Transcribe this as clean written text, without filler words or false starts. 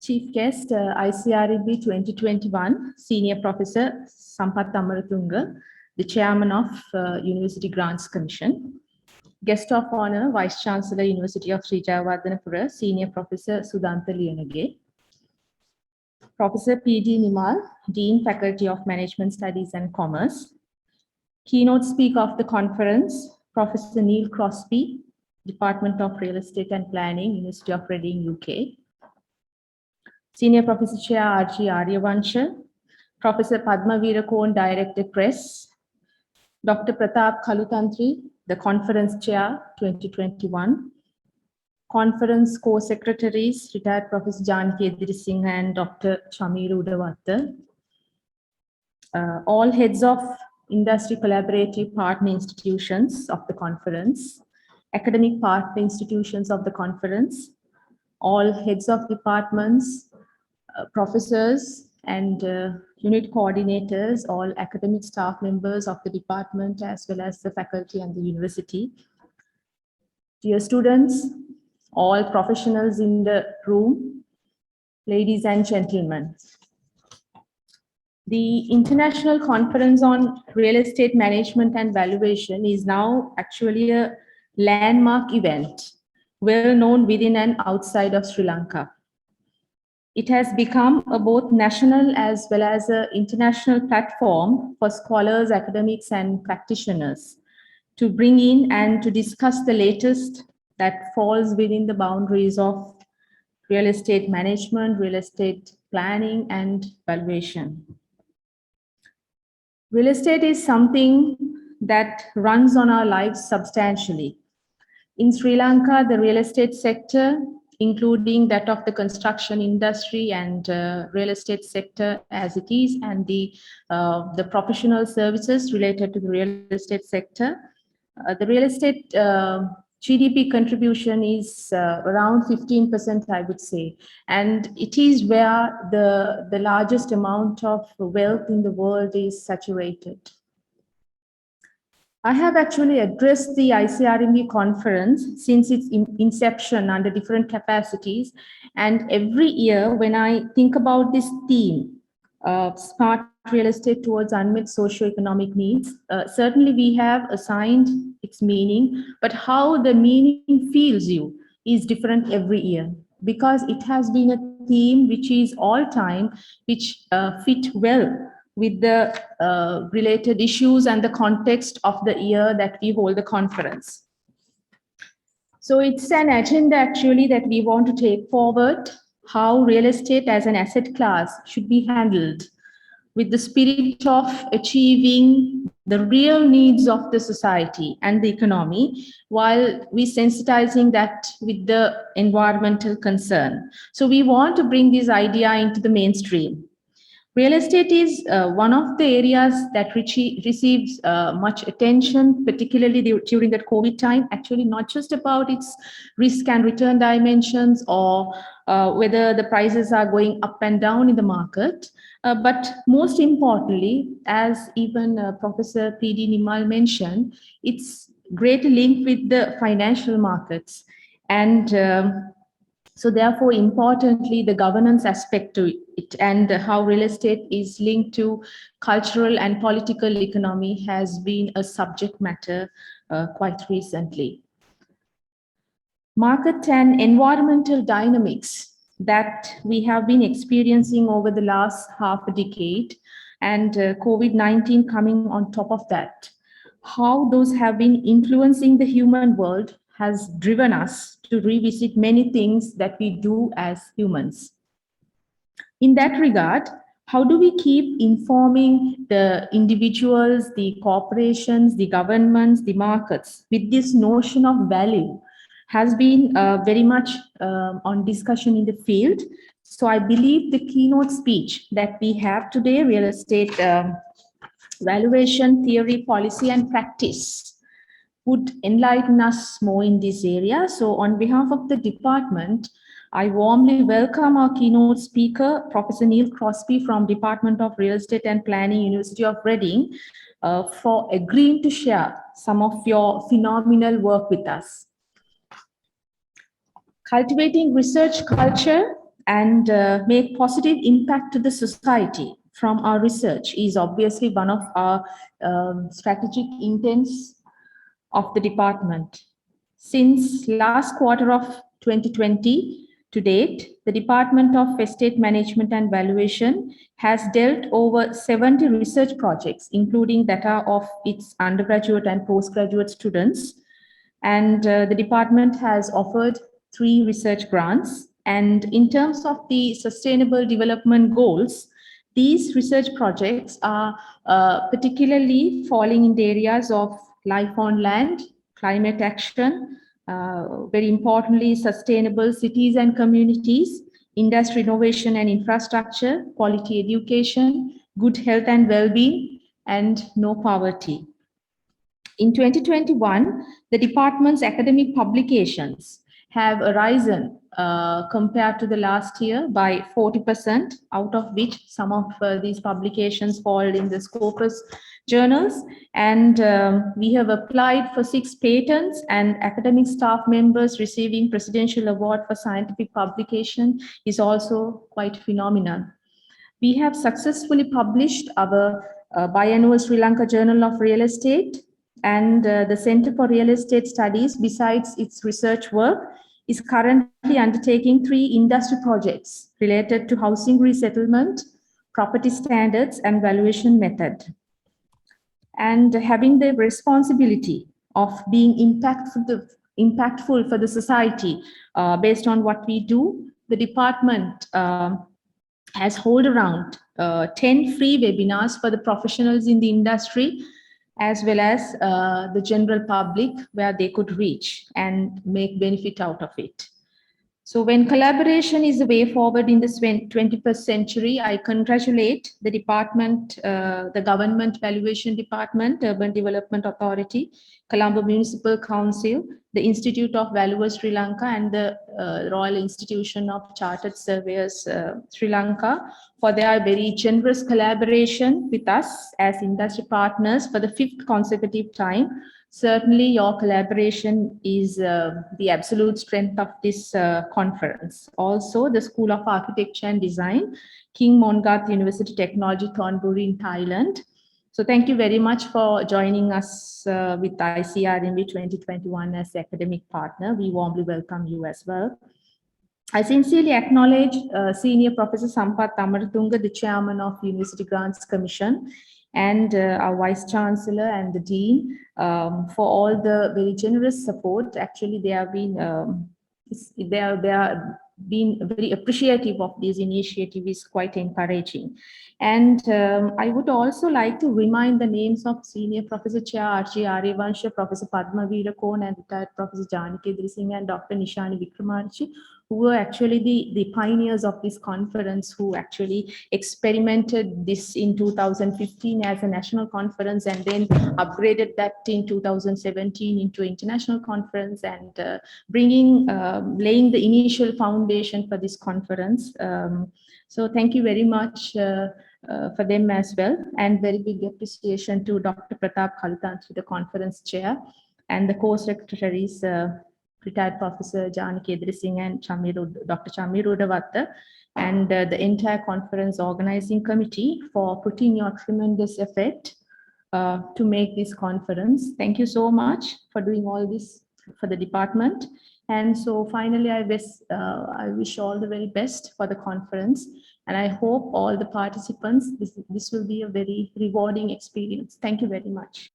Chief guest, ICREB 2021, Senior Professor Sampath Amaratunga, the Chairman of University Grants Commission. Guest of Honor, Vice Chancellor, University of Sri Jayewardenepura, Senior Professor Sudantha Liyanage. Professor P.D. Nimal, Dean, Faculty of Management Studies and Commerce. Keynote speaker of the conference, Professor Neil Crosby, Department of Real Estate and Planning, University of Reading, UK. Senior Professor Chair R.G. Aryavansha, Professor Padma Veerakoon, Director Press, Dr. Pratap Kalutantri, the Conference Chair 2021, Conference Co-Secretaries, retired Professor Janaki Edirisinghe and Dr. Chameera Udawatha, all heads of industry collaborative partner institutions of the conference, academic partner institutions of the conference, all heads of departments, professors and unit coordinators, all academic staff members of the department, as well as the faculty and the university. Dear students, all professionals in the room, ladies and gentlemen. The International Conference on Real Estate Management and Valuation is now actually a landmark event, well known within and outside of Sri Lanka. It has become a both national as well as an international platform for scholars, academics, and practitioners to bring in and to discuss the latest that falls within the boundaries of real estate management, real estate planning, and valuation. Real estate is something that runs on our lives substantially. In Sri Lanka, the real estate sector, including that of the construction industry and real estate sector as it is, and the professional services related to the real estate sector. The real estate GDP contribution is around 15%, I would say, and it is where the largest amount of wealth in the world is saturated. I have actually addressed the ICREB conference since its inception under different capacities. And every year when I think about this theme, smart real estate towards unmet socioeconomic needs, certainly we have assigned its meaning, but how the meaning feels you is different every year, because it has been a theme which is all time, which fit well with the related issues and the context of the year that we hold the conference. So it's an agenda actually that we want to take forward, how real estate as an asset class should be handled with the spirit of achieving the real needs of the society and the economy, while we sensitizing that with the environmental concern. So we want to bring this idea into the mainstream. Real estate is one of the areas that receives much attention, particularly during that COVID time, actually not just about its risk and return dimensions or whether the prices are going up and down in the market, but most importantly, as even Professor P.D. Nimal mentioned, it's greatly linked with the financial markets. And so therefore, importantly, the governance aspect to it and how real estate is linked to cultural and political economy has been a subject matter quite recently. Market and environmental dynamics that we have been experiencing over the last half a decade, and COVID-19 coming on top of that, how those have been influencing the human world has driven us to revisit many things that we do as humans. In that regard, how do we keep informing the individuals, the corporations, the governments, the markets with this notion of value has been very much on discussion in the field. So I believe the keynote speech that we have today, real estate valuation, theory, policy, and practice, would enlighten us more in this area. So on behalf of the department, I warmly welcome our keynote speaker, Professor Neil Crosby from Department of Real Estate and Planning, University of Reading, for agreeing to share some of your phenomenal work with us. Cultivating research culture and make positive impact to the society from our research is obviously one of our strategic intents of the department. Since last quarter of 2020 to date, the Department of Estate Management and Valuation has dealt over 70 research projects, including data of its undergraduate and postgraduate students. And the department has offered 3 research grants. And in terms of the Sustainable Development Goals, these research projects are particularly falling in the areas of life on land, climate action, very importantly, sustainable cities and communities, industry innovation and infrastructure, quality education, good health and well-being, and no poverty. In 2021, the department's academic publications have arisen compared to the last year by 40%, out of which some of these publications fall in the Scopus journals. And we have applied for 6 patents, and academic staff members receiving Presidential Award for Scientific Publication is also quite phenomenal. We have successfully published our biannual Sri Lanka Journal of Real Estate, and the Center for Real Estate Studies, besides its research work, is currently undertaking 3 industry projects related to housing resettlement, property standards, and valuation method. And having the responsibility of being impactful for the society based on what we do, the department has held around 10 free webinars for the professionals in the industry, as well as the general public, where they could reach and make benefit out of it. So when collaboration is the way forward in the 21st century, I congratulate the department, the Government Valuation Department, Urban Development Authority, Colombo Municipal Council, the Institute of Valuers Sri Lanka, and the Royal Institution of Chartered Surveyors Sri Lanka for their very generous collaboration with us as industry partners for the 5th consecutive time. Certainly, your collaboration is the absolute strength of this conference. Also, the School of Architecture and Design, King Mongat University Technology, Thonburi in Thailand. So thank you very much for joining us with ICRMV 2021 as academic partner. We warmly welcome you as well. I sincerely acknowledge Senior Professor Sampath Amaratunga, the Chairman of University Grants Commission, and our Vice Chancellor and the Dean for all the very generous support. Actually, they have been they are being very appreciative of this initiative is quite encouraging. And I would also like to remind the names of Senior Professor Chair R.G. Aryawansha, Professor Padma Veerakoon, and retired Professor Janaki Edrisinghe and Dr. Nishani Wickramanchi, who were actually the pioneers of this conference, who actually experimented this in 2015 as a national conference and then upgraded that in 2017 into an international conference, and laying the initial foundation for this conference. So thank you very much for them as well, and very big appreciation to Dr. Pratap Kalutantri, the conference chair, and the co-secretaries, retired Professor Janaki Edrisinghe and Dr. Chamir Udavatta, and the entire conference organizing committee for putting your tremendous effort to make this conference. Thank you so much for doing all this for the department. And so finally, I wish all the very best for the conference. And I hope all the participants, this will be a very rewarding experience. Thank you very much.